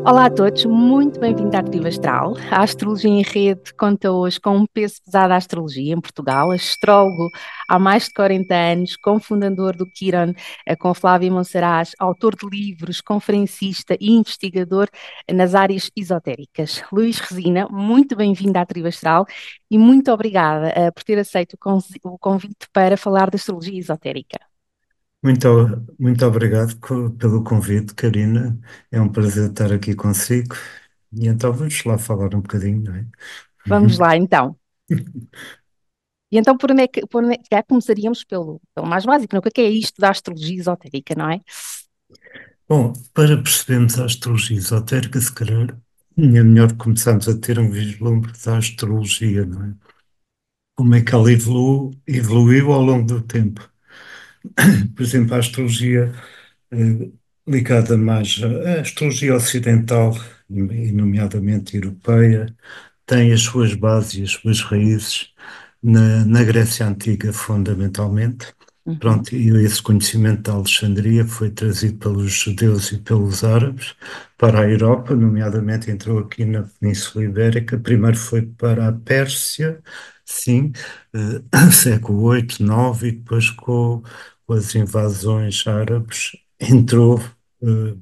Olá a todos, muito bem-vindo à Tribo Astral. A Astrologia em Rede conta hoje com um peso pesado à astrologia em Portugal, astrólogo há mais de 40 anos, cofundador do Quiron, com Flávio Monsaraz, autor de livros, conferencista e investigador nas áreas esotéricas. Luís Resina, muito bem-vindo à Tribo Astral e muito obrigada por ter aceito o convite para falar de astrologia esotérica. Muito, muito obrigado pelo convite, Karina. É um prazer estar aqui consigo. E então vamos lá falar um bocadinho, não é? Vamos lá então. E então, começaríamos pelo mais básico, não é? O que é isto da astrologia esotérica, não é? Bom, para percebermos a astrologia esotérica, se calhar é melhor começarmos a ter um vislumbre da astrologia, não é? Como é que ela evoluiu ao longo do tempo. Por exemplo, a astrologia eh, ligada mais à astrologia ocidental, e nomeadamente europeia, tem as suas bases e as suas raízes na Grécia Antiga, fundamentalmente. Uhum, Pronto, e esse conhecimento da Alexandria foi trazido pelos judeus e pelos árabes para a Europa, nomeadamente entrou aqui na Península Ibérica. Primeiro foi para a Pérsia, sim, século oito, nove, e depois com as invasões árabes eh,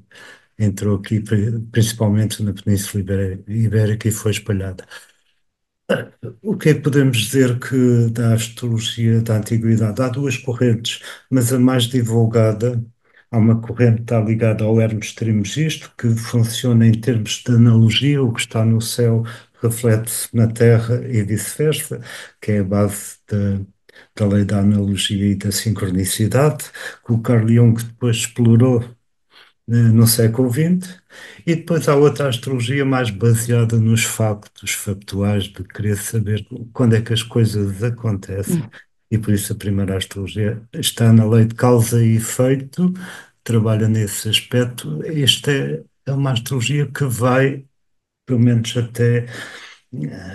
entrou aqui principalmente na Península Ibérica e foi espalhada. O que é que podemos dizer que da astrologia da antiguidade? Há duas correntes, mas a mais divulgada, há uma corrente que está ligada ao Hermes Trismegisto, que funciona em termos de analogia, o que está no céu reflete-se na Terra e vice-versa, que é a base da lei da analogia e da sincronicidade, que o Carl Jung depois explorou no século XX, e depois há outra astrologia mais baseada nos factos factuais, de querer saber quando é que as coisas acontecem. uhum. E por isso a primeira astrologia está na lei de causa e efeito, trabalha nesse aspecto. Esta é uma astrologia que vai, pelo menos até,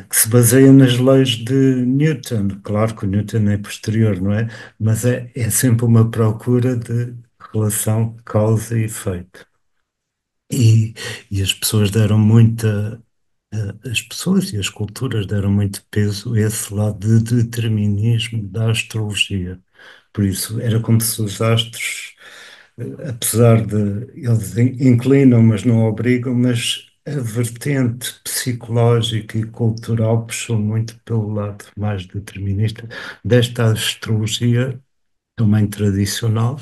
que se baseia nas leis de Newton. Claro que o Newton é posterior, não é? Mas é sempre uma procura de relação causa e efeito. E, e as pessoas deram muita, as pessoas e as culturas deram muito peso a esse lado de determinismo da astrologia. Por isso, era como se os astros, apesar de eles inclinam, mas não obrigam, mas a vertente psicológica e cultural puxou muito pelo lado mais determinista desta astrologia também tradicional,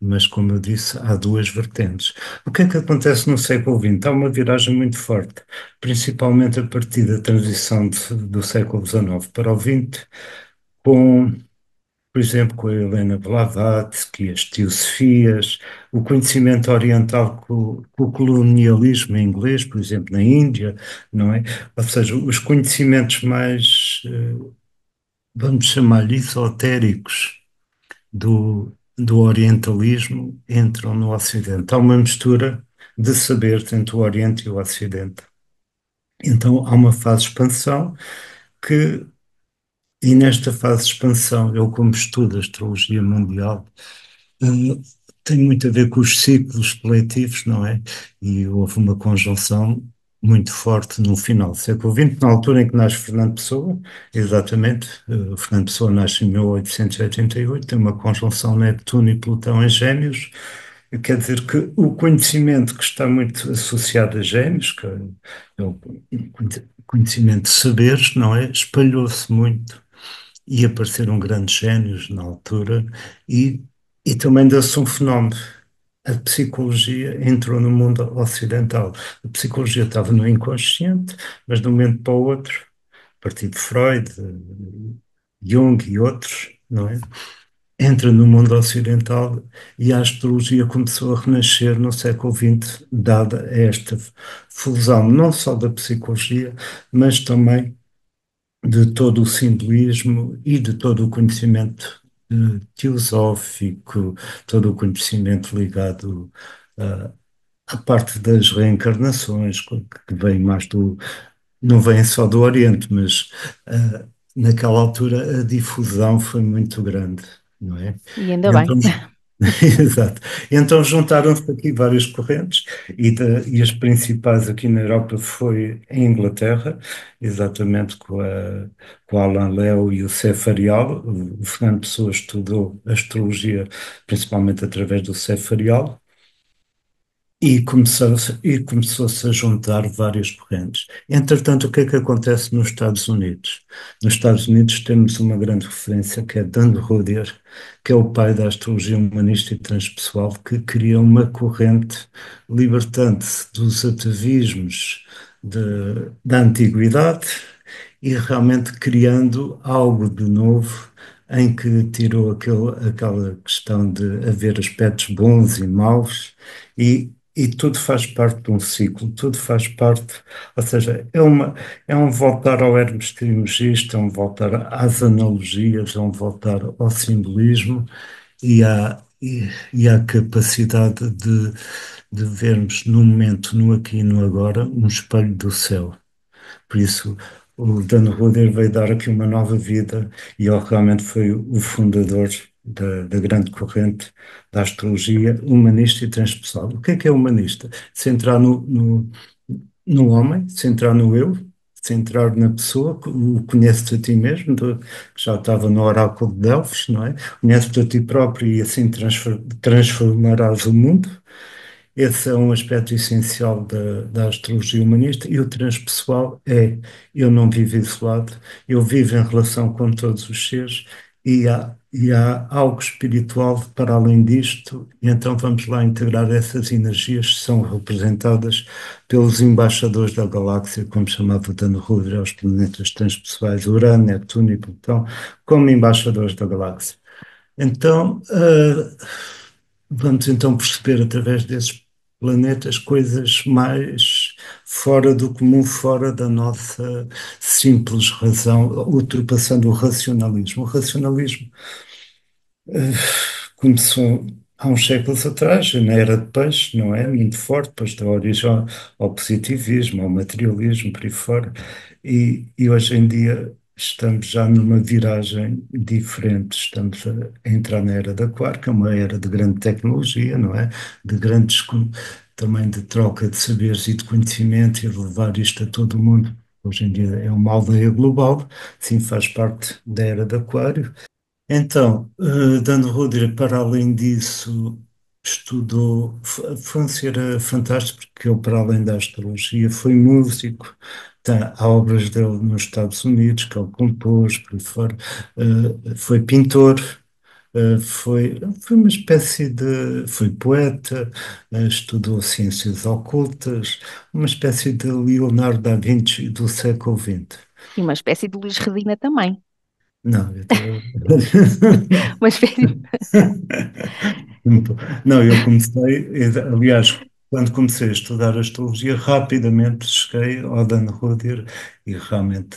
mas como eu disse, há duas vertentes. O que é que acontece no século XX? Há uma viragem muito forte, principalmente a partir da transição do século XIX para o XX, com, por exemplo, com a Helena Blavatsky, as teosofias, o conhecimento oriental com o colonialismo inglês, por exemplo, na Índia, não é? Ou seja, os conhecimentos mais, vamos chamar-lhe esotéricos do orientalismo entram no Ocidente. Há uma mistura de saberes entre o Oriente e o Ocidente. Então há uma fase de expansão que, e nesta fase de expansão, eu como estudo astrologia mundial, eh, tem muito a ver com os ciclos coletivos, não é? E houve uma conjunção muito forte no final do século XX, na altura em que nasce Fernando Pessoa, exatamente. Fernando Pessoa nasce em 1888, tem uma conjunção Netuno e Plutão em Gêmeos. Quer dizer que o conhecimento que está muito associado a Gêmeos, que é o conhecimento de saberes, não é? Espalhou-se muito e apareceram grandes génios na altura e, e também deu-se um fenómeno. A psicologia entrou no mundo ocidental. A psicologia estava no inconsciente, mas de um momento para o outro, a partir de Freud, Jung e outros, não é? Entra no mundo ocidental e a astrologia começou a renascer no século XX, dada esta fusão não só da psicologia, mas também de todo o simbolismo e de todo o conhecimento teosófico, todo o conhecimento ligado à parte das reencarnações, que vem mais não vem só do Oriente, mas naquela altura a difusão foi muito grande, não é? E ainda E bem. então, Exato. Então juntaram-se aqui várias correntes e as principais aqui na Europa foi em Inglaterra, exatamente com o Alain Léo e o Cé Farial. O Fernando Pessoa estudou astrologia principalmente através do Cé Farial. E começou-se a juntar várias correntes. Entretanto, o que é que acontece nos Estados Unidos? Nos Estados Unidos temos uma grande referência que é Dan Ruder, que é o pai da astrologia humanista e transpessoal, que cria uma corrente libertante-se dos atavismos da antiguidade e realmente criando algo de novo em que tirou aquela questão de haver aspectos bons e maus e tudo faz parte de um ciclo, tudo faz parte, ou seja, é um voltar ao Hermes Trismegisto, é um voltar às analogias, é um voltar ao simbolismo e à capacidade de vermos no momento, no aqui e no agora, um espelho do céu. Por isso, o Dan Ruder veio dar aqui uma nova vida e ele realmente foi o fundador da grande corrente da astrologia humanista e transpessoal. O que é humanista? Centrar no homem, centrar no eu, centrar na pessoa, o conhece-te a ti mesmo, que já estava no oráculo de Delfos, não é? Conhece-te a ti próprio e assim transformarás o mundo. Esse é um aspecto essencial da astrologia humanista e o transpessoal é eu não vivo isolado, eu vivo em relação com todos os seres e há algo espiritual para além disto, e então vamos lá integrar essas energias que são representadas pelos embaixadores da galáxia, como chamava Dan Rudra, aos planetas transpessoais, Urano, Netuno e Plutão, como embaixadores da galáxia. Então, vamos então perceber através desses planetas coisas mais fora do comum, fora da nossa simples razão, ultrapassando o racionalismo. O racionalismo eh, começou há uns séculos atrás, na era de peixe, não é? Muito forte, depois deu origem ao positivismo, ao materialismo, por aí fora. E hoje em dia estamos já numa viragem diferente. Estamos a entrar na era da Aquário, que é uma era de grande tecnologia, não é? De grandes, também de troca de saberes e de conhecimento e levar isto a todo o mundo. Hoje em dia é uma aldeia global, sim, faz parte da era de Aquário. Então, Dan Rudra, para além disso, estudou, foi um ser fantástico, porque ele, para além da astrologia, foi músico, há obras dele nos Estados Unidos, que ele compôs, por aí fora, foi pintor, foi uma espécie foi poeta, estudou ciências ocultas, uma espécie de Leonardo da Vinci do século XX. E uma espécie de Luís Redina também. Não, eu estou. Uma espécie. Não, eu comecei, aliás, quando comecei a estudar astrologia, rapidamente cheguei ao Dan Ruder e realmente,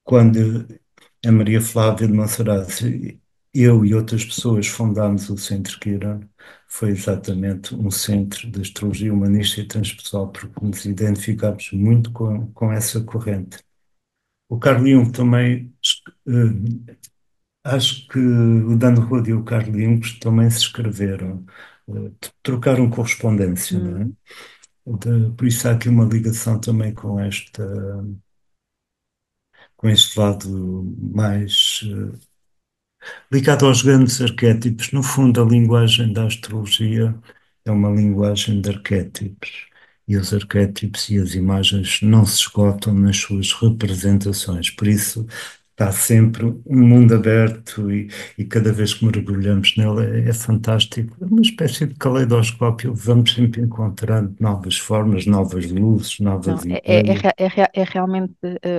quando a Maria Flávia de Monserrate, eu e outras pessoas fundámos o Centro Quirón, foi exatamente um centro de astrologia humanista e transpessoal, porque nos identificámos muito com essa corrente. O Carl Jung também acho que o Dan Rudd e o Carl Jung também se escreveram, trocaram correspondência, não é? Hum. Por isso há aqui uma ligação também com este lado mais ligado aos grandes arquétipos. No fundo, a linguagem da astrologia é uma linguagem de arquétipos. E os arquétipos e as imagens não se esgotam nas suas representações. Por isso, está sempre um mundo aberto e cada vez que mergulhamos nele é fantástico. É uma espécie de caleidoscópio. Vamos sempre encontrando novas formas, novas luzes, Não, novas é, ideias. é realmente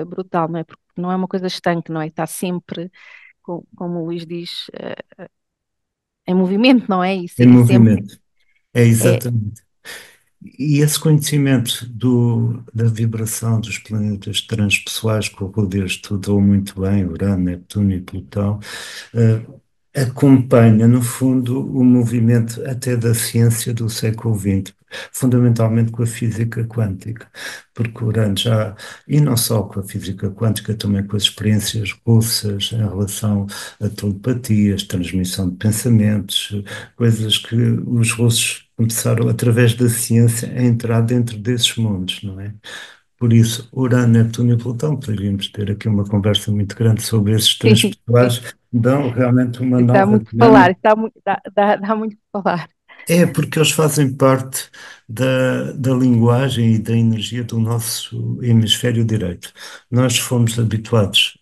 brutal, não é? Porque não é uma coisa estanque, não é? Está sempre, como o Luís diz, em movimento, não é? Em E sempre movimento. É é, exatamente. E esse conhecimento da vibração dos planetas transpessoais que o Ruder estudou muito bem, Urano, Netuno e Plutão, acompanha, no fundo, o movimento até da ciência do século XX, fundamentalmente com a física quântica, porque Urano já, e não só com a física quântica, também com as experiências russas em relação a telepatias, transmissão de pensamentos, coisas que os russos começaram, através da ciência, a entrar dentro desses mundos, não é? Por isso, Urano, Netuno e Plutão, poderíamos ter aqui uma conversa muito grande sobre esses três Sim, sim. pessoais, dão realmente uma Isso dá nova muito para falar, dinâmica. isso dá muito para falar. É porque eles fazem parte da linguagem e da energia do nosso hemisfério direito. Nós fomos habituados,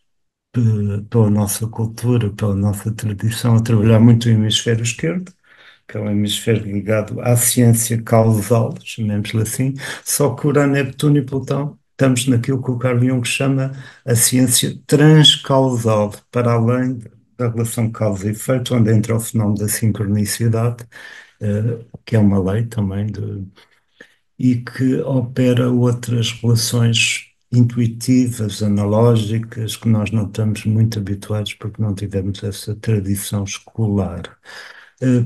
pela nossa cultura, pela nossa tradição, a trabalhar muito o hemisfério esquerdo, que é um hemisfério ligado à ciência causal, chamemos-lhe assim, só que Urano, Neptuno e Plutão estamos naquilo que o Carl Jung chama a ciência transcausal, para além da relação causa e efeito, onde entra o fenómeno da sincronicidade, que é uma lei também e que opera outras relações intuitivas, analógicas, que nós não estamos muito habituados porque não tivemos essa tradição escolar.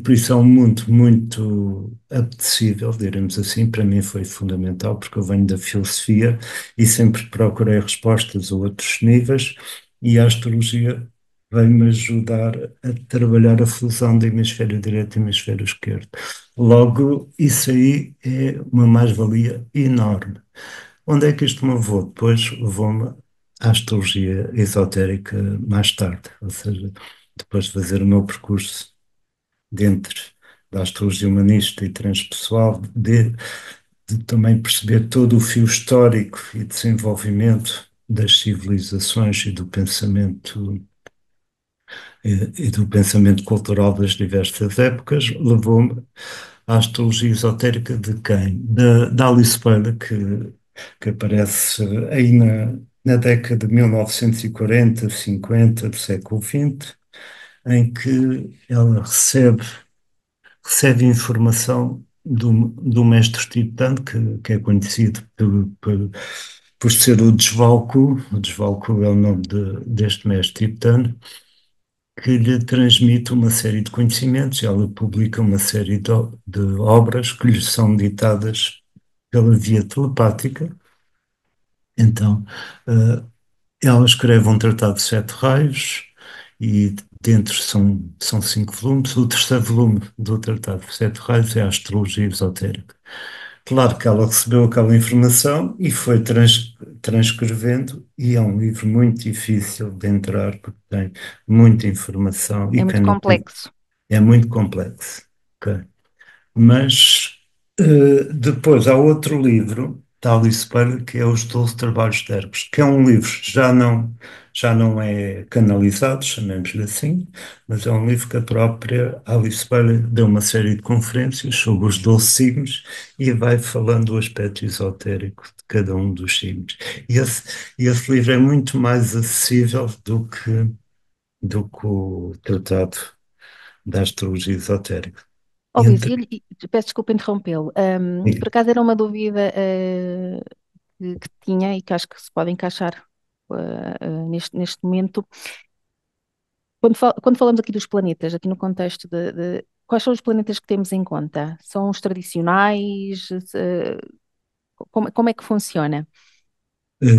Por isso é um mundo muito apetecível, diremos assim. Para mim foi fundamental, porque eu venho da filosofia e sempre procurei respostas a outros níveis, e a astrologia veio-me ajudar a trabalhar a fusão do hemisfério direito e hemisfério esquerdo. Logo, isso aí é uma mais-valia enorme. Onde é que isto me levou? Depois levou-me à astrologia esotérica mais tarde, ou seja, depois de fazer o meu percurso dentro da astrologia humanista e transpessoal, de também perceber todo o fio histórico e desenvolvimento das civilizações e do pensamento cultural das diversas épocas, levou-me à astrologia esotérica de quem? Da Alice Bailey, que aparece aí na década de 1940, 50 do século XX, em que ela recebe informação do mestre tibetano, que é conhecido por ser o Desvalku é o nome deste mestre tibetano, que lhe transmite uma série de conhecimentos, e ela publica uma série de obras que lhe são ditadas pela via telepática. Então, eh, ela escreve um tratado de sete raios, e dentro são cinco volumes. O terceiro volume do tratado de sete raios é a astrologia esotérica. Claro que ela recebeu aquela informação e foi transcrevendo, e é um livro muito difícil de entrar porque tem muita informação É e muito quem não tem, complexo. é muito complexo. Ok? Mas depois há outro livro, tal e Spelling, que é Os 12 Trabalhos de Hermes, que é um livro que já não é canalizado, chamemos-lhe assim, mas é um livro que a própria Alice Spelling deu uma série de conferências sobre os 12 signos e vai falando do aspecto esotérico de cada um dos signos. E esse livro é muito mais acessível do que o Tratado da Astrologia Esotérica. Ó Luís, Entre, peço desculpa interrompê-lo. Por acaso era uma dúvida que tinha e que acho que se pode encaixar neste momento. Quando falamos aqui dos planetas, aqui no contexto quais são os planetas que temos em conta? São os tradicionais? Como é que funciona?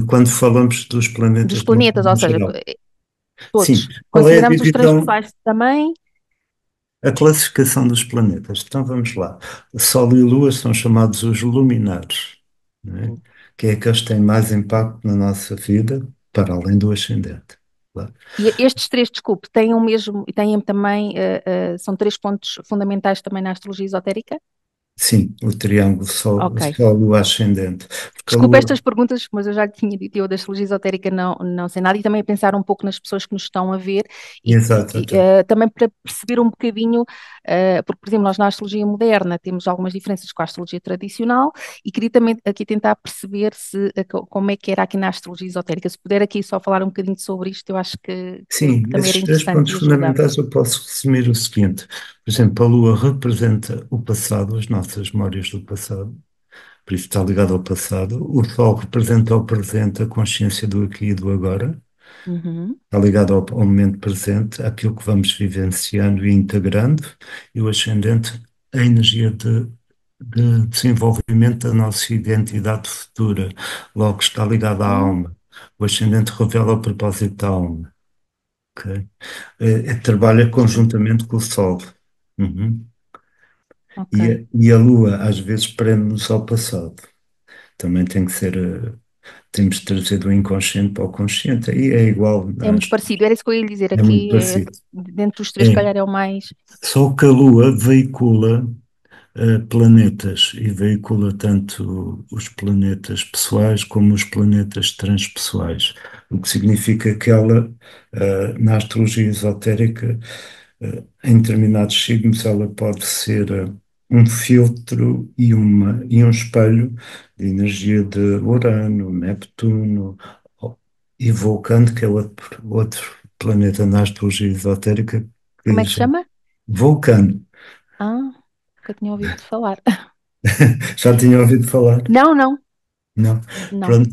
Quando falamos dos Dos planetas de uma planetas, ou forma seja, geral. Sim, todos. qual é a Consideramos os divisão, transpessoais também? a classificação dos planetas? Então vamos lá. Sol e Lua são chamados os luminares, não é? Que é aqueles que têm mais impacto na nossa vida, para além do ascendente. Claro. E estes três, desculpe, têm o mesmo, têm também, são três pontos fundamentais também na astrologia esotérica? Sim, o triângulo Sol, Ok. Sol, Lua, ascendente. Porque a Desculpa Lua, estas perguntas, mas eu já lhe tinha dito, eu da astrologia esotérica não sei nada, e também a pensar um pouco nas pessoas que nos estão a ver exato, também para perceber um bocadinho, porque, por exemplo, nós na astrologia moderna temos algumas diferenças com a astrologia tradicional e queria também aqui tentar perceber como é que era aqui na astrologia esotérica. Se puder aqui só falar um bocadinho sobre isto, eu acho que sim, também era esses três interessante pontos e ajuda. fundamentais eu posso resumir o seguinte. Por exemplo, a Lua representa o passado, as nossas memórias do passado. Por isso está ligado ao passado. O Sol representa o presente, a consciência do aqui e do agora. Uhum. Está ligado ao momento presente, àquilo que vamos vivenciando e integrando, e o ascendente, a energia de desenvolvimento da nossa identidade futura, logo está ligado à Ah, alma. O ascendente revela o propósito da alma. Ok? Trabalha sim. conjuntamente com o Sol. Uhum. Ok. E a Lua às vezes prende-nos ao passado. Também tem que ser, temos de trazer do inconsciente para o consciente. E é igual, É muito parecido. Era isso que eu ia lhe dizer. é muito Aqui, parecido. dentro dos três, se É, calhar é o mais. só que a Lua veicula planetas e veicula tanto os planetas pessoais como os planetas transpessoais, o que significa que ela, na astrologia esotérica, em determinados signos, ela pode ser um filtro e um espelho de energia de Urano, Neptuno e Vulcano, que é outro planeta na astrologia esotérica, Como que é que se já, chama? Vulcano. Ah, nunca tinha ouvido falar. Já tinha ouvido falar? Não, não, Não. não. Pronto,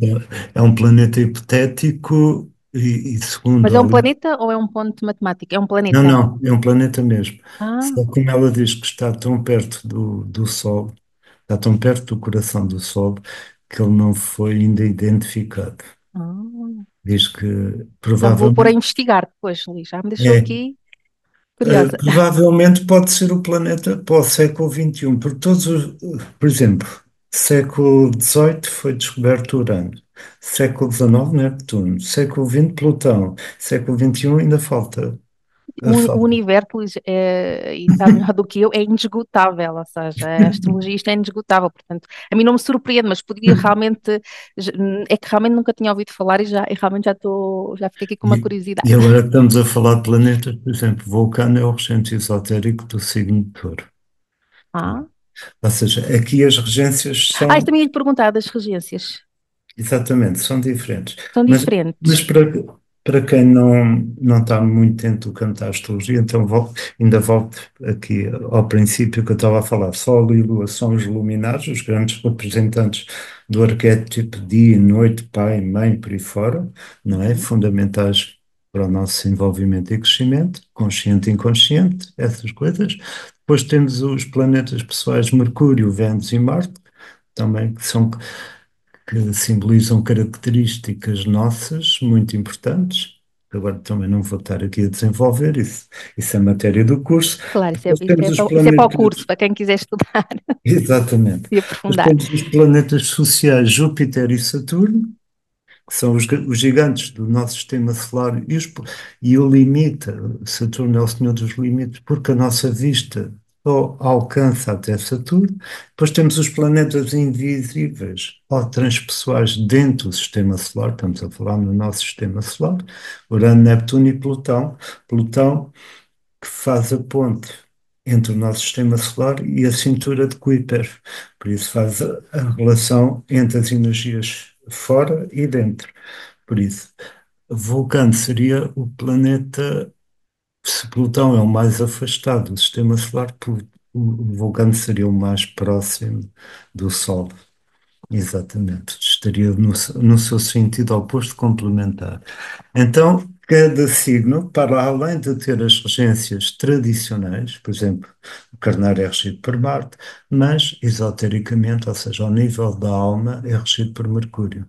é um planeta hipotético e Mas segundo é a um planeta ou é um ponto matemático? É um Não, planeta. não, é um planeta mesmo. Ah, Só como ela diz que está tão perto do Sol, está tão perto do coração do Sol, que ele não foi ainda identificado. ah. Diz que Então vou pôr a provavelmente investigar depois, Luís. Já me deixou é, aqui curiosa. provavelmente pode ser o planeta para o século XXI, porque por exemplo, século XVIII foi descoberto Urano, século XIX Neptuno, século XX Plutão, século XXI ainda falta. O universo, Luís, e sabe melhor do que eu, é inesgotável, ou seja, a astrologia isto é inesgotável, portanto, a mim não me surpreende, mas poderia realmente, é que realmente nunca tinha ouvido falar e realmente já fiquei aqui com uma E, curiosidade. e agora que estamos a falar de planetas, por exemplo, Vulcano é o regente esotérico do signo de Touro. Ah, Ou seja, aqui as regências isto são, também ia lhe perguntar das regências. exatamente, são diferentes. São Mas, mas diferentes. para quem não está muito dentro do campo da astrologia, então ainda volto aqui ao princípio que eu estava a falar. Sol e Lua são os luminares, os grandes representantes do arquétipo dia, noite, pai, mãe, por aí fora, não é? Uhum. Fundamentais para o nosso desenvolvimento e crescimento, consciente e inconsciente, essas coisas. Depois temos os planetas pessoais Mercúrio, Vênus e Marte, também que simbolizam características nossas muito importantes. Agora também não vou estar aqui a desenvolver isso, isso é matéria do curso. Claro, Depois temos os isso é para o curso, planetas, para quem quiser estudar exatamente. e Depois aprofundar. temos os planetas sociais Júpiter e Saturno, que são os gigantes do nosso sistema solar, e o limite, Saturno é o senhor dos limites, porque a nossa vista só alcança até Saturno. Depois temos os planetas invisíveis ou transpessoais dentro do sistema solar, estamos a falar no nosso sistema solar, Urano, Neptuno e Plutão. Plutão que faz a ponte entre o nosso sistema solar e a cintura de Kuiper. Por isso faz a relação entre as energias fora e dentro. Por isso, Vulcano seria o planeta, se Plutão é o mais afastado do sistema solar, o Vulcano seria o mais próximo do Sol. Exatamente, estaria no seu sentido oposto complementar. Então, cada signo, para além de ter as regências tradicionais, por exemplo, o carneiro é regido por Marte, mas esotericamente, ou seja, ao nível da alma, é regido por Mercúrio.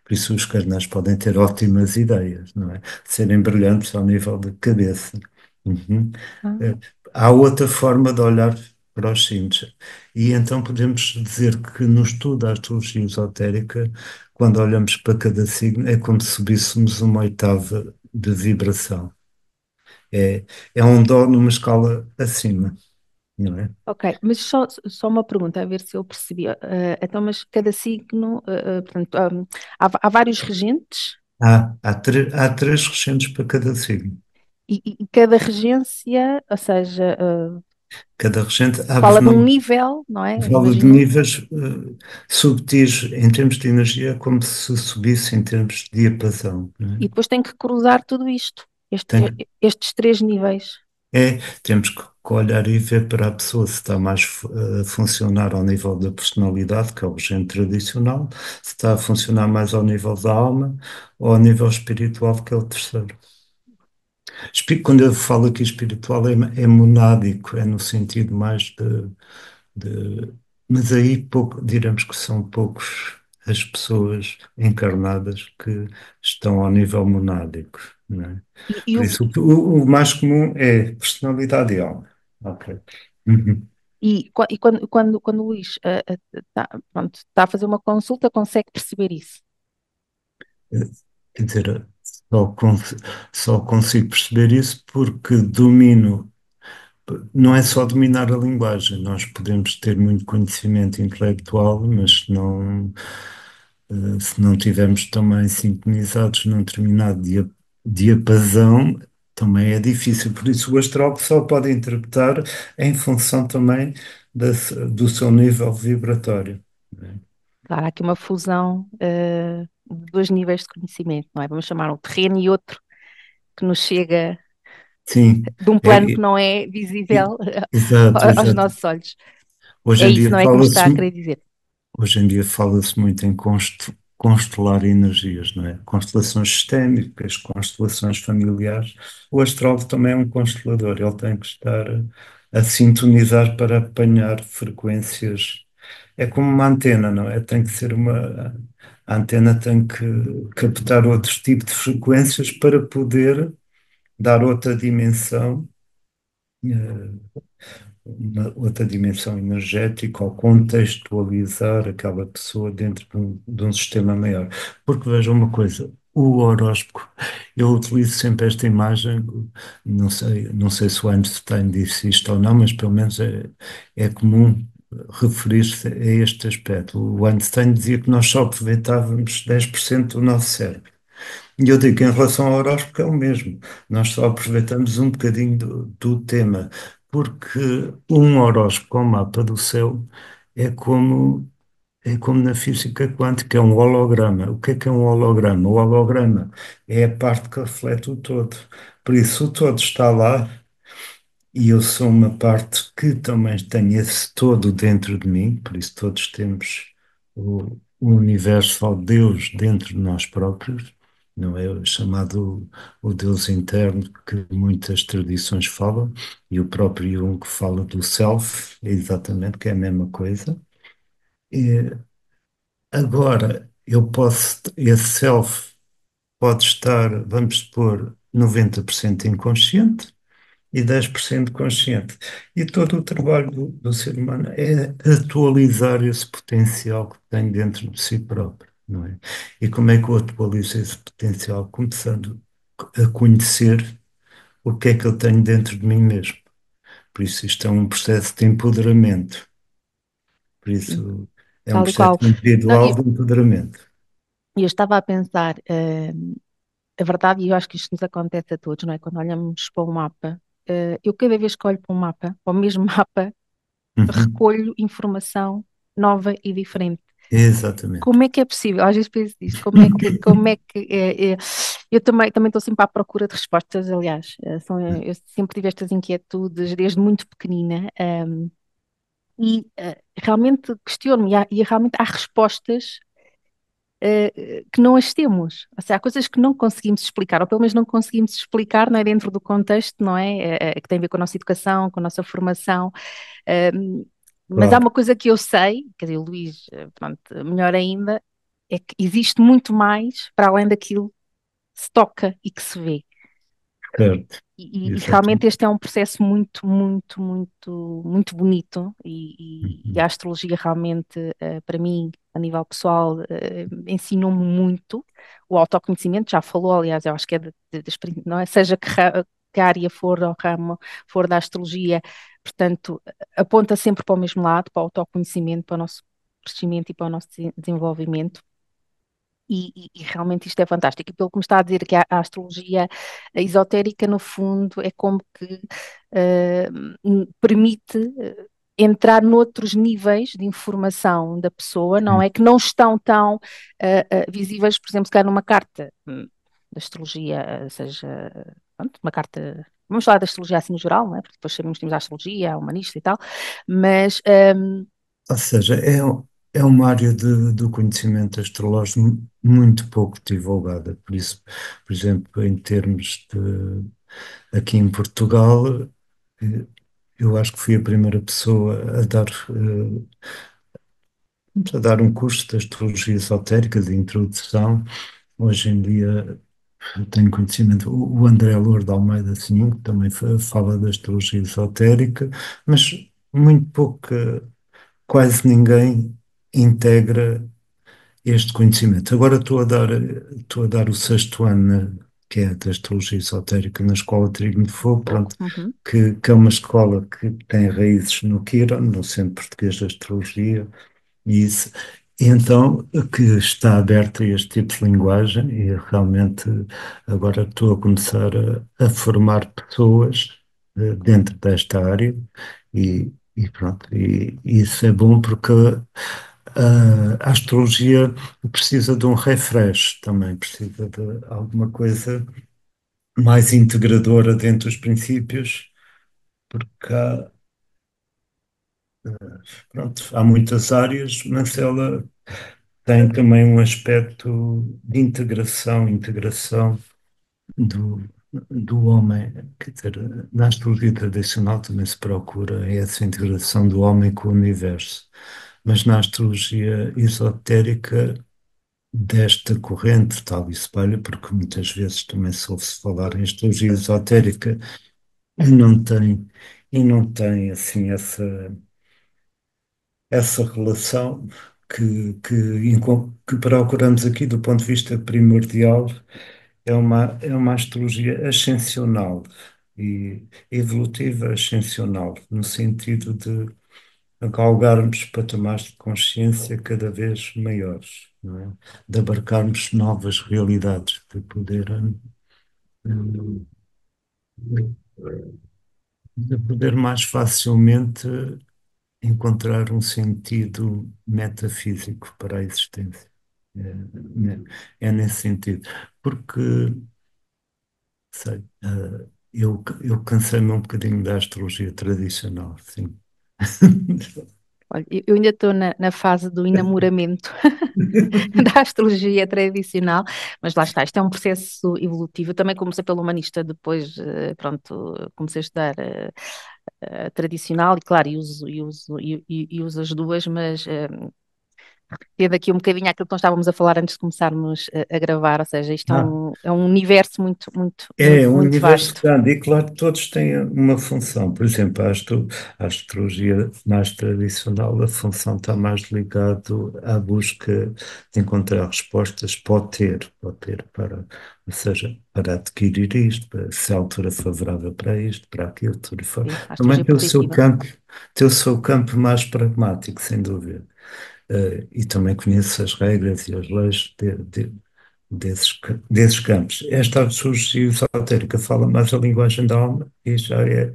Por isso os carneiros podem ter ótimas ideias, não é? Serem brilhantes ao nível da cabeça. Uhum. Ah, Eh, Há outra forma de olhar para os signos. E então podemos dizer que no estudo da astrologia esotérica, quando olhamos para cada signo, é como se subíssemos uma oitava de vibração. É, é um dó numa escala acima, não é? ok, mas só uma pergunta, a ver se eu percebi. Então, mas cada signo, portanto, há vários regentes Há três regentes para cada signo. e cada regência, ou seja, Cada regente fala de um nível, não é? fala de Imagino. níveis subtis em termos de energia, como se subisse em termos de diapasão, não é? E depois tem que cruzar tudo isto, Tem, estes três níveis. é, temos que que olhar e ver para a pessoa se está mais a funcionar ao nível da personalidade, que é o género tradicional, se está a funcionar mais ao nível da alma ou ao nível espiritual, que é o terceiro. Quando eu falo aqui espiritual, é monádico, é no sentido mais mas aí pouco, diremos que são poucos as pessoas encarnadas que estão ao nível monádico, não é? E Por isso, o mais comum é personalidade e alma. Ok. Uhum. quando o Luís pronto, está a fazer uma consulta, consegue perceber isso. Quer dizer, só, só consigo perceber isso porque domino. Não é só dominar a linguagem, nós podemos ter muito conhecimento intelectual, mas se não tivermos também sintonizados num determinado diapasão, também é difícil. Por isso, o astral só pode interpretar em função também do seu nível vibratório. Não é? Claro, há aqui uma fusão de dois níveis de conhecimento, não é? Vamos chamar um terreno e outro que nos chega Sim, de um é, plano que não é visível exato, aos exato. nossos olhos. Hoje É em isso, dia não é que me está fala-se a querer dizer. Hoje em dia fala-se muito em constelar energias, não é? Constelações sistémicas, constelações familiares. O astrólogo também é um constelador, ele tem que estar a sintonizar para apanhar frequências. É como uma antena, não é? Tem que ser uma. A antena tem que captar outros tipos de frequências para poder dar outra dimensão uma outra dimensão energética ou contextualizar aquela pessoa dentro de um sistema maior. Porque veja uma coisa, o horóscopo, eu utilizo sempre esta imagem, não sei se o Einstein disse isto ou não, mas pelo menos é comum referir-se a este aspecto. O Einstein dizia que nós só aproveitávamos 10% do nosso cérebro. E eu digo que em relação ao horóscopo é o mesmo. Nós só aproveitamos um bocadinho do tema, porque um horóscopo com o mapa do céu é como, é como na física quântica, é um holograma. O que é um holograma? O holograma é a parte que reflete o todo. Por isso, o todo está lá e eu sou uma parte que também tem esse todo dentro de mim, por isso todos temos o universo ou Deus dentro de nós próprios, não é o chamado o Deus interno que muitas tradições falam, e o próprio Jung fala do self, exatamente, que é a mesma coisa. E agora, esse self pode estar, vamos supor, 90% inconsciente, e 10% consciente. E todo o trabalho do ser humano é atualizar esse potencial que tem dentro de si próprio, não é? E como é que eu atualizo esse potencial? Começando a conhecer o que é que eu tenho dentro de mim mesmo. Por isso, isto é um processo de empoderamento. Por Sim, isso, é um tal e processo qual. Não, individual de empoderamento. eu estava a pensar, a verdade, e eu acho que isto nos acontece a todos, não é? Quando olhamos para o mapa, eu cada vez que olho para um mapa, para o mesmo mapa, Uhum. recolho informação nova e diferente. Exatamente. Como é que é possível? Às vezes penso nisso, como é que eu também estou sempre à procura de respostas, aliás, eu sempre tive estas inquietudes desde muito pequenina, e realmente questiono-me, e realmente há respostas que não as temos. Ou seja, há coisas que não conseguimos explicar, ou pelo menos não conseguimos explicar, não é, dentro do contexto, não é? Que tem a ver com a nossa educação, com a nossa formação. Mas há Claro, uma coisa que eu sei, quer dizer, o Luís, pronto, melhor ainda, é que existe muito mais para além daquilo que se toca e que se vê. certo. E realmente Exatamente. este é um processo muito, muito, muito, muito bonito e a Uhum. astrologia realmente, para mim, a nível pessoal, ensinou-me muito o autoconhecimento, já falou, aliás, eu acho que é não é? Seja que área for ou ramo for da astrologia, portanto, aponta sempre para o mesmo lado, para o autoconhecimento, para o nosso crescimento e para o nosso desenvolvimento. E realmente isto é fantástico. E pelo que me está a dizer que a astrologia esotérica, no fundo, é como que eh, permite entrar noutros níveis de informação da pessoa, não é? Que não estão tão visíveis, por exemplo, se calhar numa carta da astrologia, seja pronto, uma carta. vamos falar da astrologia assim no geral, não é? Porque depois sabemos que temos a astrologia, a humanista e tal, mas Ou seja, é uma área do conhecimento astrológico muito pouco divulgada. Por isso, por exemplo, em termos de aqui em Portugal, eh, eu acho que fui a primeira pessoa a dar um curso de astrologia esotérica, de introdução. Hoje em dia eu tenho conhecimento, o André Lourdes de Almeida, sim, que também fala da astrologia esotérica, mas muito pouco, quase ninguém integra este conhecimento. Agora estou a dar o sexto ano, que é de astrologia esotérica, na Escola Trigo de Fogo, pronto, uhum, que é uma escola que tem raízes no Quirón, no Centro Português de Astrologia, e isso. E então, que está aberto a este tipo de linguagem, e realmente agora estou a começar a formar pessoas dentro desta área, e pronto, e isso é bom porque a astrologia precisa de um refresh também, precisa de alguma coisa mais integradora dentro dos princípios, porque pronto, há muitas áreas, mas ela tem também um aspecto de integração do, do homem. Quer dizer, na astrologia tradicional também se procura essa integração do homem com o universo, mas na astrologia esotérica desta corrente, tal e espelho, porque muitas vezes também se ouve-se falar em astrologia esotérica e não tem assim essa relação que procuramos aqui do ponto de vista primordial. É uma astrologia ascensional e evolutiva ascensional, no sentido de galgarmos patamares de consciência cada vez maiores, não é? De abarcarmos novas realidades, de poder mais facilmente encontrar um sentido metafísico para a existência. É nesse sentido. Porque, sei, eu cansei-me um bocadinho da astrologia tradicional, sim. olha, eu ainda estou na fase do enamoramento da astrologia tradicional, mas lá está, isto é um processo evolutivo. Eu também comecei pelo humanista, depois, pronto, comecei a estudar tradicional e, claro, e uso as duas, mas tendo aqui um bocadinho aquilo que nós estávamos a falar antes de começarmos a gravar, ou seja, isto Ah, é um universo muito, muito, é muito, um muito universo vasto. grande e claro que todos têm uma função. Por exemplo, a astrologia mais tradicional, a função está mais ligado à busca de encontrar respostas, pode ter ou seja, para adquirir isto, para ser a altura favorável para isto, para aquilo, tudo e fora. Sim, a Também astrologia positiva. tem o seu campo mais pragmático, sem dúvida. E também conheço as regras e as leis desses campos. Esta astrologia esotérica fala mais a linguagem da alma e já é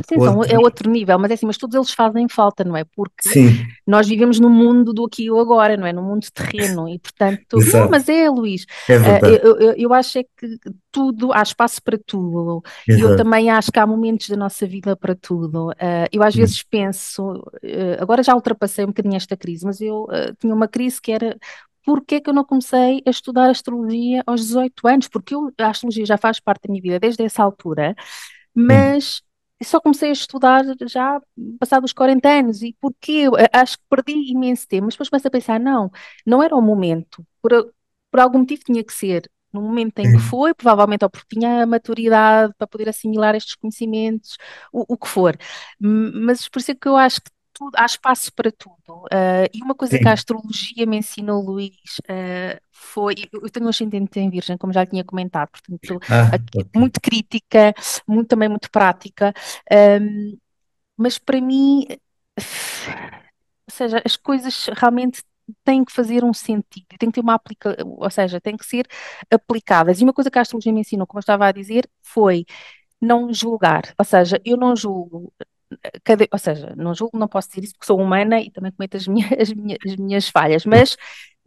Sim, outra. é outro nível, mas é assim, mas todos eles fazem falta, não é? Porque Sim, nós vivemos no mundo do aqui e o agora, não é? No mundo terreno, e portanto, não, exato, mas é, Luís, é verdade, eu acho é que tudo, há espaço para tudo, e eu exato. também acho que há momentos da nossa vida para tudo. Eu às Hum, vezes penso, agora já ultrapassei um bocadinho esta crise, mas eu tinha uma crise que era. Porquê é que eu não comecei a estudar astrologia aos 18 anos? Porque a astrologia já faz parte da minha vida desde essa altura, hum, mas só comecei a estudar já passados os 40 anos. E porquê? Eu acho que perdi imenso tempo, mas depois começo a pensar, não, não era o momento, por algum motivo tinha que ser. No momento em que sim, foi, provavelmente ou porque tinha a maturidade para poder assimilar estes conhecimentos, o que for. Mas por isso é que eu acho que há espaço para tudo. E uma coisa que a sim. astrologia me ensinou, Luís, foi. Eu tenho um ascendente em Virgem, como já lhe tinha comentado, portanto, Ok. muito crítica, também muito prática, mas para mim, ou seja, as coisas realmente têm que fazer um sentido, têm que ter ou seja, têm que ser aplicadas. E uma coisa que a astrologia me ensinou, como eu estava a dizer, foi não julgar, ou seja, eu não julgo. Ou seja, não julgo, não posso dizer isso porque sou humana e também cometo as minhas falhas, mas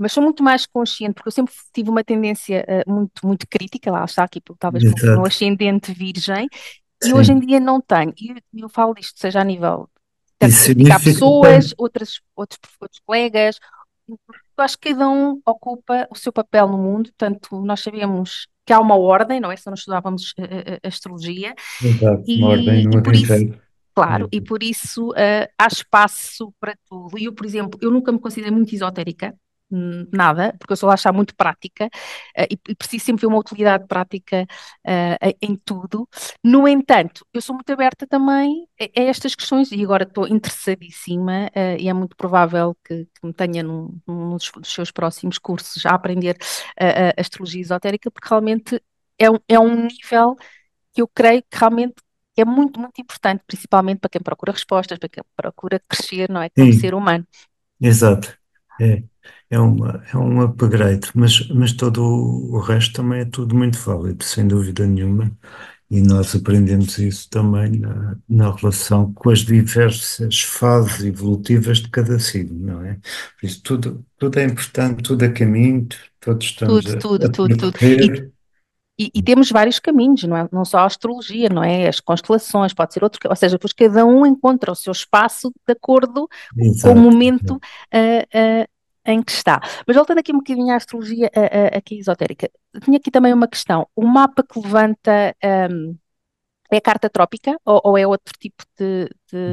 sou muito mais consciente, porque eu sempre tive uma tendência muito, muito crítica, lá está aqui, talvez pelo meu Exato. ascendente virgem, E hoje em sim. dia não tenho. E eu falo disto, seja a nível tanto Isso crítica a significa pessoas, também. outros colegas. Eu acho que cada um ocupa o seu papel no mundo, portanto, nós sabemos que há uma ordem, não é? Se nós estudávamos astrologia, Exato, uma ordem e, no e mundo por isso, inteiro. claro, É, e por isso há espaço para tudo. E eu, por exemplo, eu nunca me considero muito esotérica, nada, porque eu sou lá achar muito prática, e preciso sempre ver uma utilidade prática em tudo. No entanto, eu sou muito aberta também a estas questões e agora estou interessadíssima, e é muito provável que me tenha num dos seus próximos cursos a aprender astrologia esotérica, porque realmente é um nível que eu creio que realmente é muito, muito importante, principalmente para quem procura respostas, para quem procura crescer, não é, como sim, ser humano. exato. É, é um upgrade, mas todo o resto também é tudo muito válido, sem dúvida nenhuma. E nós aprendemos isso também na relação com as diversas fases evolutivas de cada signo, não é? Por isso, tudo é importante, tudo é caminho, todos estamos Tudo, a tudo, tudo, tudo. E, percorrer. e temos vários caminhos, não é? Não só a astrologia, não é? As constelações, pode ser outro, ou seja, depois cada um encontra o seu espaço de acordo com o Exato. momento em que está. Mas voltando aqui um bocadinho à astrologia aqui esotérica, tinha aqui também uma questão. O mapa que levanta é a carta trópica ou é outro tipo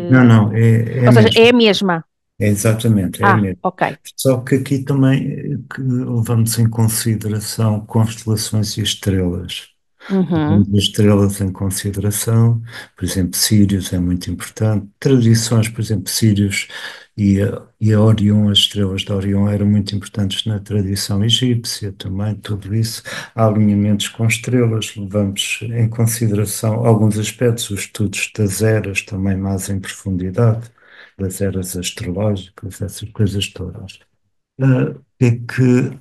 Não, não, é Ou seja, mesmo. é a mesma? É exatamente, é Ah, mesmo. ok. Só que aqui também que levamos em consideração constelações e estrelas. Uhum. Levamos as estrelas em consideração, por exemplo, Sírios é muito importante. Tradições, por exemplo, Sírios e a Orion, as estrelas de Orion eram muito importantes na tradição egípcia também, tudo isso. Há alinhamentos com estrelas, levamos em consideração alguns aspectos, os estudos das eras também mais em profundidade, das eras astrológicas, essas coisas todas. É que,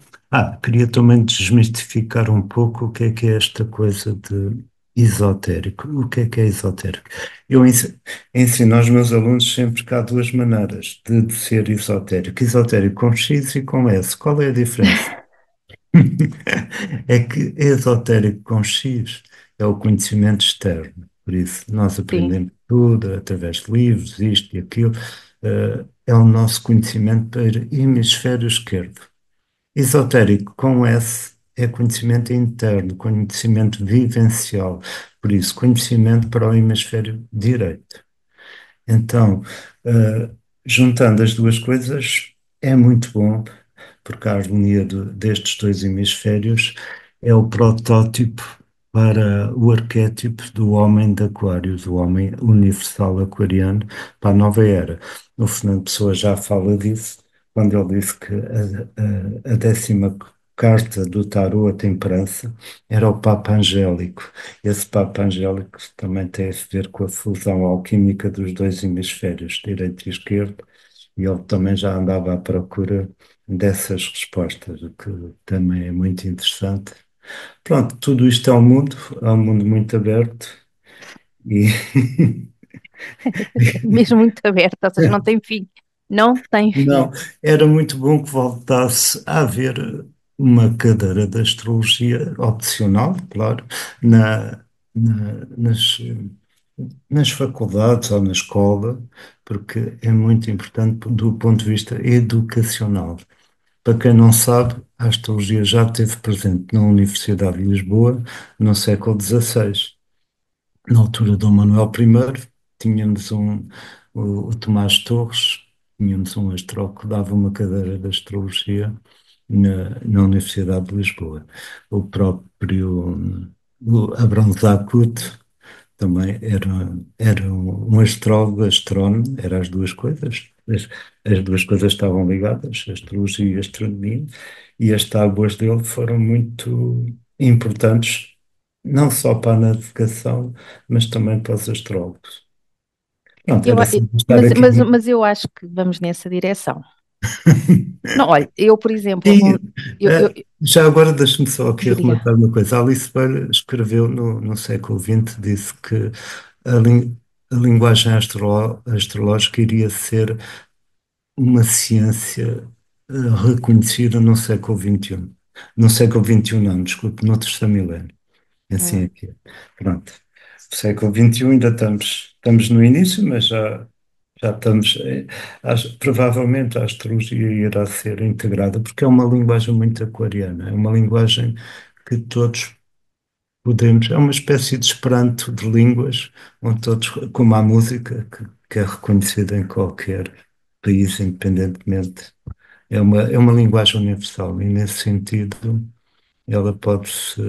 queria também desmistificar um pouco o que é esta coisa de esotérico. O que é esotérico? Eu ensino aos meus alunos sempre que há duas maneiras de ser esotérico. Esotérico com X e com S. Qual é a diferença? É que esotérico com X é o conhecimento externo. Por isso, nós Sim. aprendemos tudo através de livros, isto e aquilo. É o nosso conhecimento para hemisfério esquerdo. Esotérico com S é conhecimento interno, conhecimento vivencial. Por isso, conhecimento para o hemisfério direito. Então, eh, juntando as duas coisas, é muito bom porque a harmonia destes dois hemisférios é o protótipo para o arquétipo do homem de Aquário, do homem universal aquariano, para a nova era. O Fernando Pessoa já fala disso, quando ele disse que a décima carta do tarô, a Temperança, era o Papa Angélico. Esse Papa Angélico também tem a ver com a fusão alquímica dos dois hemisférios, direito e esquerdo, e ele também já andava à procura dessas respostas, o que também é muito interessante. Pronto, tudo isto é um mundo muito aberto e Mesmo muito aberta, ou seja, não tem fim. Não tem fim. não, era muito bom que voltasse a haver uma cadeira de astrologia opcional, claro, na, nas faculdades ou na escola, porque é muito importante do ponto de vista educacional. Para quem não sabe, a astrologia já esteve presente na Universidade de Lisboa no século XVI. Na altura do Manuel I, tínhamos o Tomás Torres, tínhamos um astrólogo que dava uma cadeira de astrologia na Universidade de Lisboa. O próprio o Abrão Zacut também era um astrólogo, astrónomo, eram as duas coisas. As duas coisas estavam ligadas, a astrologia e a astronomia, e as tábuas dele foram muito importantes, não só para a navegação, mas também para os astrólogos. Pronto, Eu, era a- só estar mas, aqui. mas, mas eu acho que vamos nessa direção. Não, olha, eu, por exemplo, Sim, eu já agora deixe-me só aqui diga, diga. arrematar uma coisa. Alice Bailey escreveu no século XX, disse que a linguagem astrológica iria ser uma ciência reconhecida no século XXI. No século XXI, não, desculpe, no terceiro milénio. Assim Hum. é que é. Pronto. século XXI ainda estamos no início, mas já estamos. Provavelmente a astrologia irá ser integrada, porque é uma linguagem muito aquariana, é uma linguagem que todos podemos. É uma espécie de esperanto de línguas, onde todos, como a música, que é reconhecida em qualquer país, independentemente. É uma linguagem universal e, nesse sentido, ela pode se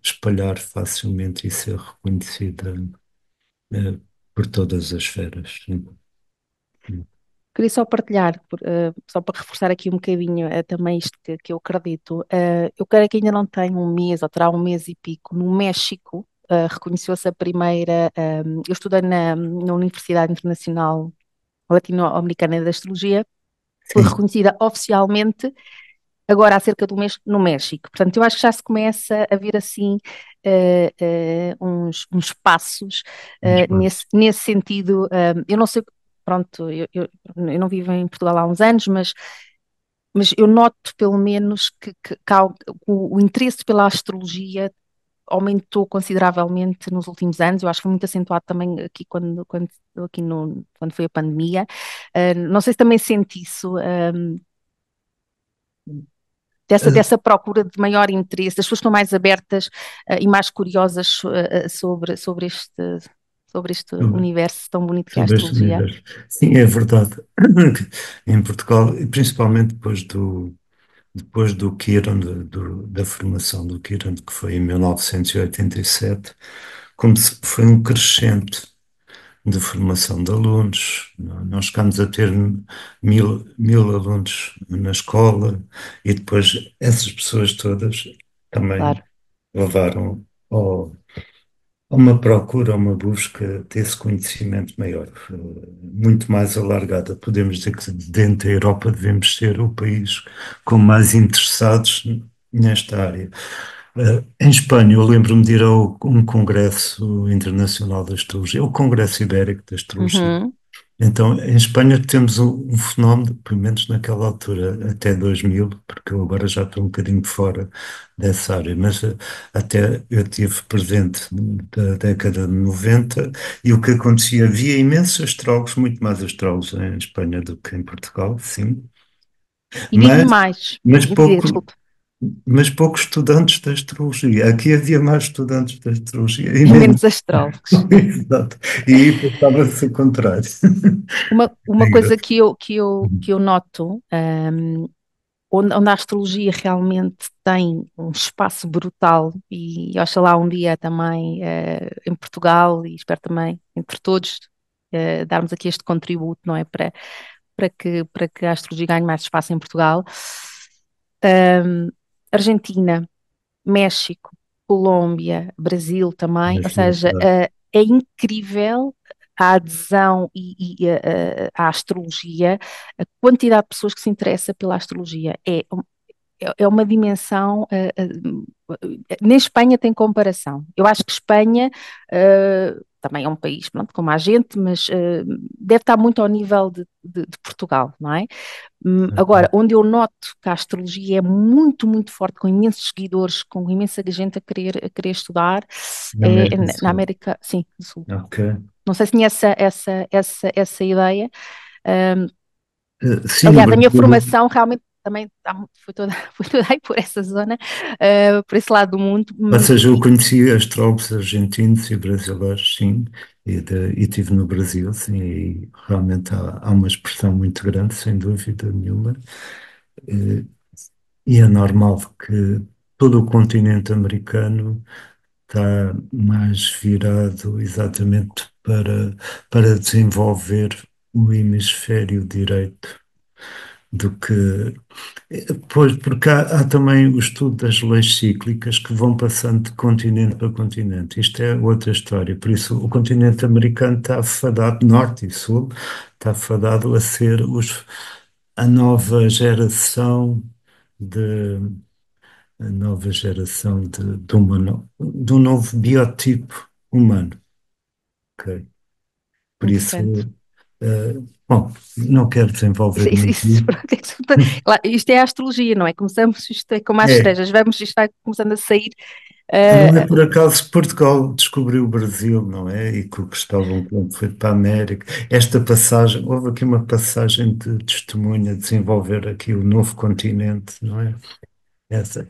espalhar facilmente e ser reconhecida eh, por todas as esferas. Sim. Queria só partilhar, só para reforçar aqui um bocadinho também isto que eu acredito. Eu creio que ainda não tem um mês, ou terá um mês e pico, no México, reconheceu-se a primeira. Eu estudei na Universidade Internacional Latino-Americana de Astrologia, foi Sim. reconhecida oficialmente agora há cerca de um mês no México. Portanto, eu acho que já se começa a ver assim uns passos nesse sentido. Eu não sei, pronto, eu não vivo em Portugal há uns anos, mas eu noto pelo menos o interesse pela astrologia aumentou consideravelmente nos últimos anos. Eu acho que foi muito acentuado também aqui quando foi a pandemia. Não sei se também sente isso. Dessa procura de maior interesse, as pessoas estão mais abertas e mais curiosas sobre este Sobre universo tão bonito que é a sobre este astrologia. universo. Sim, é verdade. Em Portugal, e principalmente depois do Kiran, da formação do Kiran, que foi em 1987, como se foi um crescente de formação de alunos. Nós chegámos a ter mil alunos na escola e depois essas pessoas todas também Claro. levaram a uma procura, a uma busca desse conhecimento maior, muito mais alargada. Podemos dizer que dentro da Europa devemos ser o país com mais interessados nesta área. Em Espanha, eu lembro-me de ir a um congresso internacional de astrologia, o Congresso Ibérico de Astrologia. Uhum. Então, em Espanha temos um fenómeno, pelo menos naquela altura, até 2000, porque eu agora já estou um bocadinho fora dessa área, mas até eu estive presente da década de 90 e o que acontecia, havia imensos astrólogos, muito mais astrólogos em Espanha do que em Portugal, sim, E digo-lhe mas, mais, mas pouco, desculpe, mas poucos estudantes de astrologia. Aqui havia mais estudantes de astrologia e e menos. menos astrólogos. Exato. E aí passava-se o contrário. Uma É coisa engraçado. que eu noto, onde a astrologia realmente tem um espaço brutal, e oxalá um dia também em Portugal, e espero também entre todos darmos aqui este contributo, não é? Para que a astrologia ganhe mais espaço em Portugal. Um, Argentina, México, Colômbia, Brasil também, ou Mas, seja, é incrível a adesão à astrologia, a quantidade de pessoas que se interessa pela astrologia. É uma dimensão, nem Espanha tem comparação. Eu acho que Espanha também é um país, pronto, como a gente, mas deve estar muito ao nível de Portugal, não é? Agora, onde eu noto que a astrologia é muito, muito forte, com imensos seguidores, com imensa gente a querer estudar, na é mesma na sul. América, sim, do Sul. Ok. Não sei se tinha essa ideia. Um, Sim, no Aliás, a minha Brasil. formação realmente também foi toda aí por essa zona, por esse lado do mundo. Ou seja, eu conheci astrólogos argentinos e brasileiros, sim, e estive no Brasil, sim, e realmente há uma expressão muito grande, sem dúvida nenhuma, eh, e é normal que todo o continente americano está mais virado exatamente para desenvolver o hemisfério direito do que. Pois, porque há também o estudo das leis cíclicas que vão passando de continente para continente. Isto é outra história. Por isso, o continente americano está fadado, norte e sul, está fadado a ser a nova geração de. A nova geração de um novo biotipo humano. Ok? Por isso, Interessante. eh, bom, não quero desenvolver muito isso. Pronto, claro, isto é a astrologia, não é? Começamos, isto é como as É, cerejas, isto vai começando a sair. Não é por acaso que Portugal descobriu o Brasil, não é? E que o Cristóvão Colombo foi para a América. Esta passagem, houve aqui uma passagem de testemunha, de desenvolver aqui o novo continente, não é? Essa-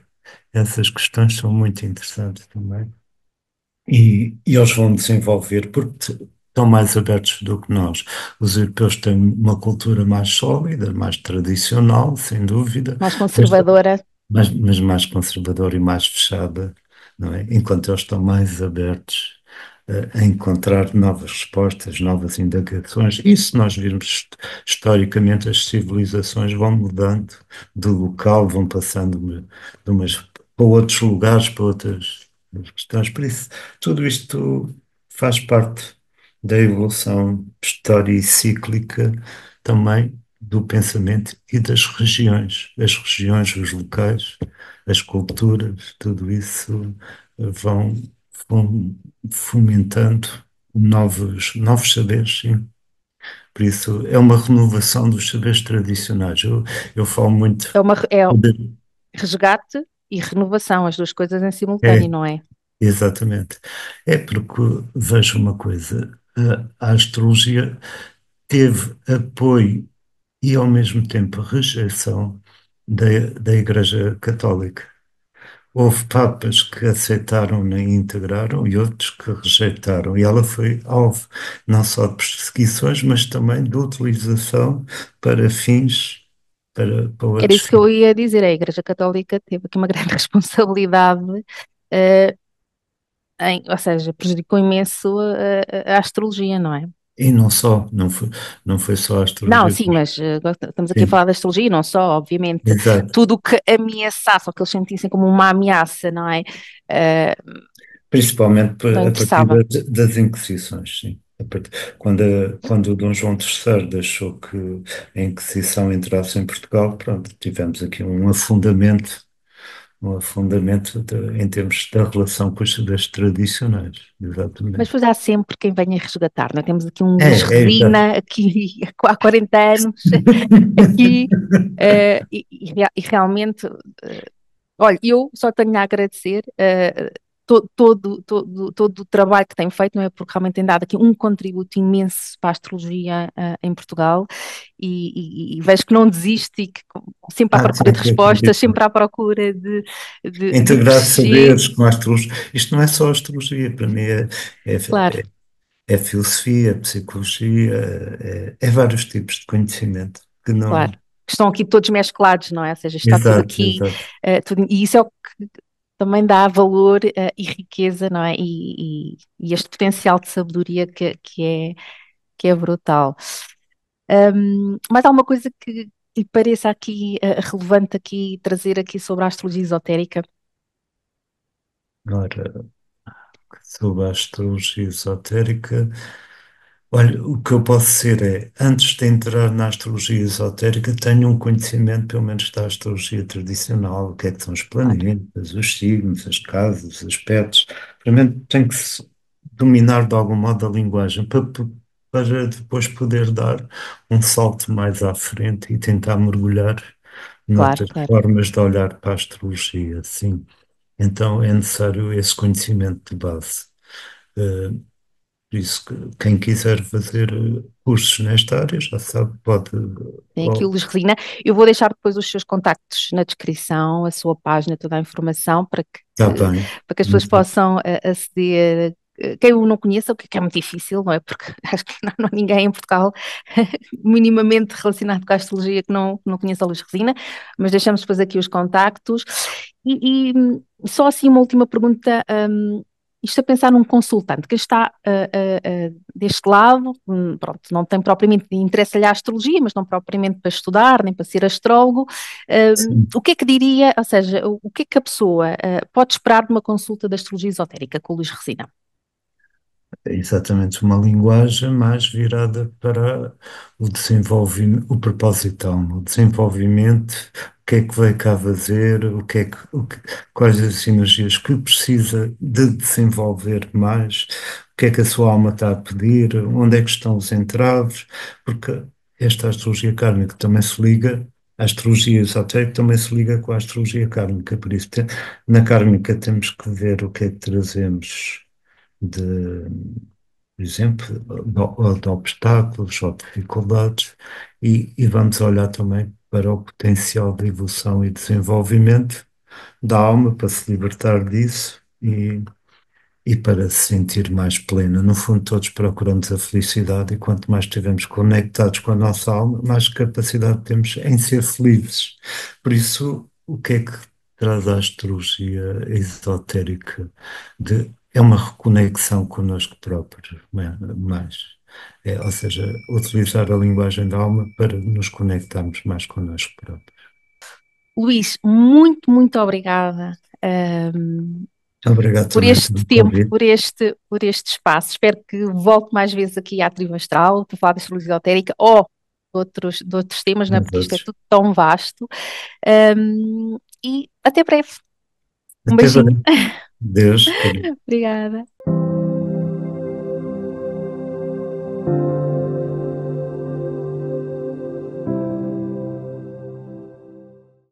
essas questões são muito interessantes também. E eles vão desenvolver porque estão mais abertos do que nós. Os europeus têm uma cultura mais sólida, mais tradicional, sem dúvida, Mais mas conservadora. mas mais conservadora e mais fechada, não é? Enquanto eles estão mais abertos a encontrar novas respostas, novas indagações. E se nós virmos historicamente, as civilizações vão mudando de local, vão passando de umas para outros lugares, para outras questões. Por isso, tudo isto faz parte da evolução histórica e cíclica também do pensamento e das regiões. As regiões, os locais, as culturas, tudo isso vão, vão fomentando novos saberes, sim. Por isso, é uma renovação dos saberes tradicionais. Eu falo muito. É resgate e renovação, as duas coisas em simultâneo, É, não é? exatamente. É porque vejo uma coisa, a astrologia teve apoio e ao mesmo tempo rejeição da Igreja Católica. Houve papas que aceitaram nem integraram e outros que rejeitaram. E ela foi alvo não só de perseguições, mas também de utilização para fins, para Era outros isso que eu fins. ia dizer. A Igreja Católica teve aqui uma grande responsabilidade, eh, ou seja, prejudicou imenso a astrologia, não é? E não só, não foi só a Não, astrologia. sim, mas agora estamos aqui a Sim, falar da astrologia, e não só, obviamente, exato. tudo o que ameaçasse, ou que eles sentissem como uma ameaça, não é? Eh, Principalmente não a partir interessava. das Inquisições, sim. Quando o Dom João III deixou que a Inquisição entrasse em Portugal, pronto, tivemos aqui um afundamento em termos da relação com os saberes tradicionais, Mas exatamente. depois há sempre quem venha resgatar, não é? Temos aqui um Luís É exato. Resina, aqui há 40 anos, aqui, e realmente, olha, eu só tenho a agradecer todo o trabalho que tem feito, não é? Porque realmente tem dado aqui um contributo imenso para a astrologia em Portugal e vejo que não desiste e que sempre à procura Tem de que respostas, acreditar. sempre à procura de Integrar perceber, saberes com a astrologia. Isto não é só astrologia, para mim é, claro, é filosofia, é psicologia, é vários tipos de conhecimento que não. claro. Que estão aqui todos mesclados, não é? Ou seja, está tudo Exato, aqui, exato. e isso é o que também dá valor e riqueza, não é? E este potencial de sabedoria que é brutal. Mais alguma coisa que lhe pareça aqui relevante aqui trazer aqui sobre a astrologia esotérica? Ora, sobre a astrologia esotérica, olha, o que eu posso dizer é, antes de entrar na astrologia esotérica, tenho um conhecimento, pelo menos, da astrologia tradicional, o que é que são os Claro, planetas, os signos, as casas, os aspectos. Primeiro, tenho que dominar de algum modo a linguagem para depois poder dar um salto mais à frente e tentar mergulhar claro, noutras claro. formas de olhar para a astrologia, sim. Então é necessário esse conhecimento de base. Eh, por isso, quem quiser fazer cursos nesta área já sabe, pode. Tem aqui o Oh, Luís Resina. Eu vou deixar depois os seus contactos na descrição, a sua página, toda a informação está bem. para que as pessoas Muito possam aceder. Quem o não conheça, o que é muito difícil, não é? Porque acho que não há ninguém em Portugal minimamente relacionado com a astrologia que não conheça o Luís Resina, mas deixamos depois aqui os contactos. Só assim uma última pergunta. Isto a pensar num consultante que está deste lado, pronto, não tem propriamente interesse a astrologia, mas não propriamente para estudar, nem para ser astrólogo. sim. O que é que diria, ou seja, o que é que a pessoa pode esperar de uma consulta de astrologia esotérica com o Luís Resina? É exatamente uma linguagem mais virada para o desenvolvimento, o propósito, o desenvolvimento, o que é que vai cá fazer, quais as energias que precisa de desenvolver mais, o que é que a sua alma está a pedir, onde é que estão os entraves, porque esta astrologia kármica também se liga. a astrologia esotérica também se liga com a astrologia kármica, por isso na kármica temos que ver o que é que trazemos de, por exemplo, de obstáculos ou dificuldades, e vamos olhar também para o potencial de evolução e desenvolvimento da alma para se libertar disso e para se sentir mais plena. No fundo, todos procuramos a felicidade e quanto mais estivermos conectados com a nossa alma, mais capacidade temos em ser felizes. Por isso, o que é que traz a astrologia esotérica? É uma reconexão connosco próprios, mais. Ou seja, utilizar a linguagem da alma para nos conectarmos mais connosco próprios. Luís, muito, muito obrigada, ahm, Obrigado por também este pelo tempo, convite. por este espaço. Espero que volte mais vezes aqui à Tribo Astral para falar da astrologia esotérica ou de outros temas, não é? Porque isto é Exato. tudo tão vasto. E até breve. Um Até beijinho. breve. Deus, querido. Obrigada.